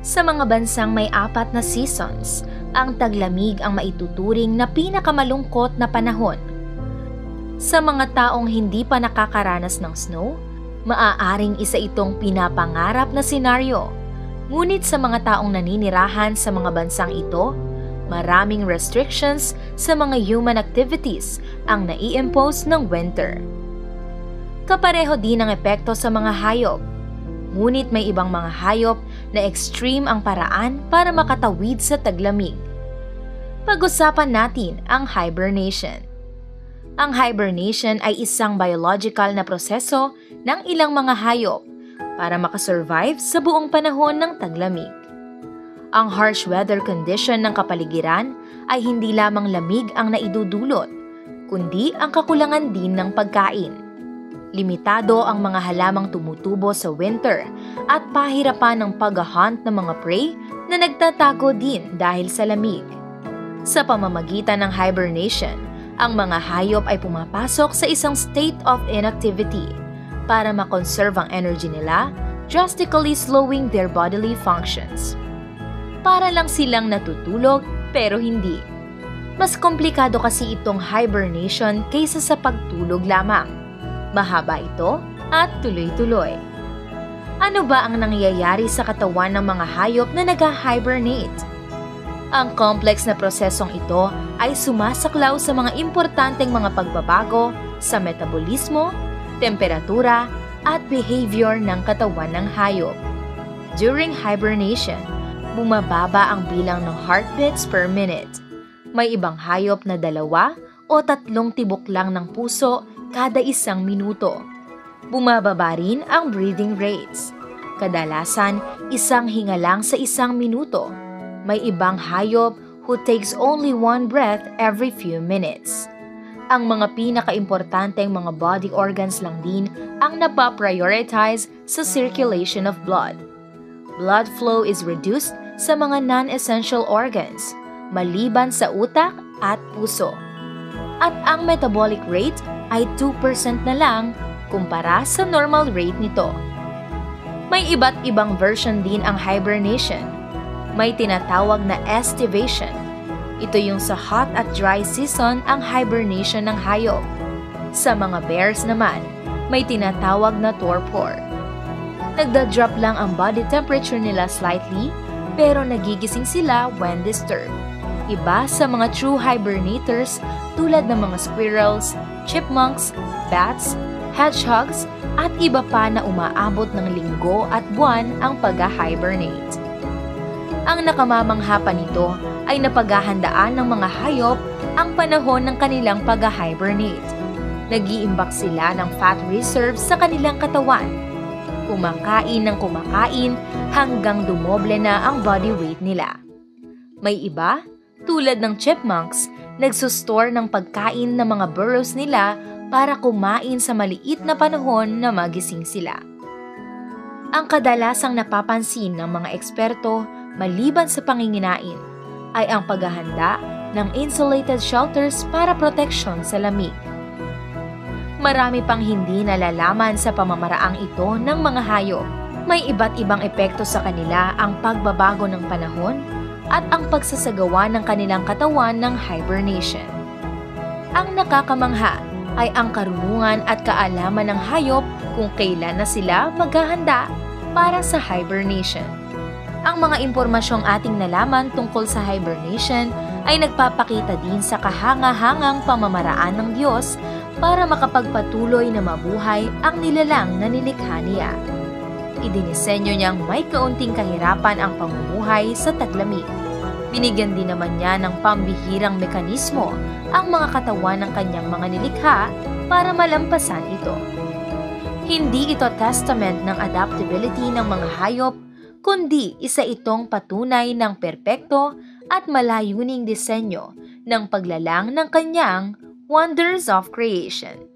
Sa mga bansang may 4 na seasons, ang taglamig ang maituturing na pinakamalungkot na panahon. Sa mga taong hindi pa nakakaranas ng snow, maaaring isa itong pinapangarap na senaryo. Ngunit sa mga taong naninirahan sa mga bansang ito, maraming restrictions sa mga human activities ang nai-impose ng winter. Kapareho din ang epekto sa mga hayop. Ngunit may ibang mga hayop na extreme ang paraan para makatawid sa taglamig. Pag-usapan natin ang hibernation. Ang hibernation ay isang biological na proseso ng ilang mga hayop para makasurvive sa buong panahon ng taglamig. Ang harsh weather condition ng kapaligiran ay hindi lamang lamig ang naidudulot, kundi ang kakulangan din ng pagkain. Limitado ang mga halamang tumutubo sa winter at pahirapan ng pag-hunt ng mga prey na nagtatago din dahil sa lamig. Sa pamamagitan ng hibernation, ang mga hayop ay pumapasok sa isang state of inactivity para makonserve ang energy nila, drastically slowing their bodily functions. Para lang silang natutulog pero hindi. Mas komplikado kasi itong hibernation kaysa sa pagtulog lamang. Mahaba ito at tuloy-tuloy. Ano ba ang nangyayari sa katawan ng mga hayop na nag-hibernate? Ang complex na prosesong ito ay sumasaklaw sa mga importanteng mga pagbabago sa metabolismo, temperatura, at behavior ng katawan ng hayop. During hibernation, bumababa ang bilang ng heartbeats per minute. May ibang hayop na 2 o 3 tibok lang ng puso kada 1 minuto. Bumababa rin ang breathing rates. Kadalasan, 1 hinga lang sa 1 minuto. May ibang hayop who takes only 1 breath every few minutes. Ang mga pinakaimportanteng mga body organs lang din ang napaprioritize sa circulation of blood. Blood flow is reduced sa mga non-essential organs, maliban sa utak at puso. At ang metabolic rate ay 2% na lang kumpara sa normal rate nito. May iba't ibang version din ang hibernation. May tinatawag na estivation. Ito yung sa hot at dry season ang hibernation ng hayop. Sa mga bears naman, may tinatawag na torpor. Nagda-drop lang ang body temperature nila slightly, pero nagigising sila when disturbed. Iba sa mga true hibernators tulad ng mga squirrels, chipmunks, bats, hedgehogs, at iba pa na umaabot ng linggo at buwan ang pag-hibernate. Ang nakamamangha pa nito ay napaghahandaan ng mga hayop ang panahon ng kanilang pag-hibernate. Nag-iimbak sila ng fat reserves sa kanilang katawan. Kumakain ng kumakain hanggang dumoble na ang body weight nila. May iba, tulad ng chipmunks, nagsustor ng pagkain ng mga burrows nila para kumain sa maliit na panahon na magising sila. Ang kadalasang napapansin ng mga eksperto maliban sa panginginain ay ang paghahanda ng insulated shelters para proteksyon sa lamig. Marami pang hindi nalalaman sa pamamaraang ito ng mga hayop. May iba't ibang epekto sa kanila ang pagbabago ng panahon at ang pagsasagawa ng kanilang katawan ng hibernation. Ang nakakamangha ay ang karunungan at kaalaman ng hayop kung kailan na sila maghahanda para sa hibernation. Ang mga impormasyong ating nalaman tungkol sa hibernation ay nagpapakita din sa kahanga-hangang pamamaraan ng Diyos para makapagpatuloy na mabuhay ang nilalang na nilikha niya. Idinisenyo niyang may kaunting kahirapan ang pamumuhay sa taglamig. Binigyan din naman niya ng pambihirang mekanismo ang mga katawan ng kanyang mga nilikha para malampasan ito. Hindi ito testament ng adaptability ng mga hayop, kundi isa itong patunay ng perpekto at malayuning disenyo ng paglalang ng kanyang wonders of creation.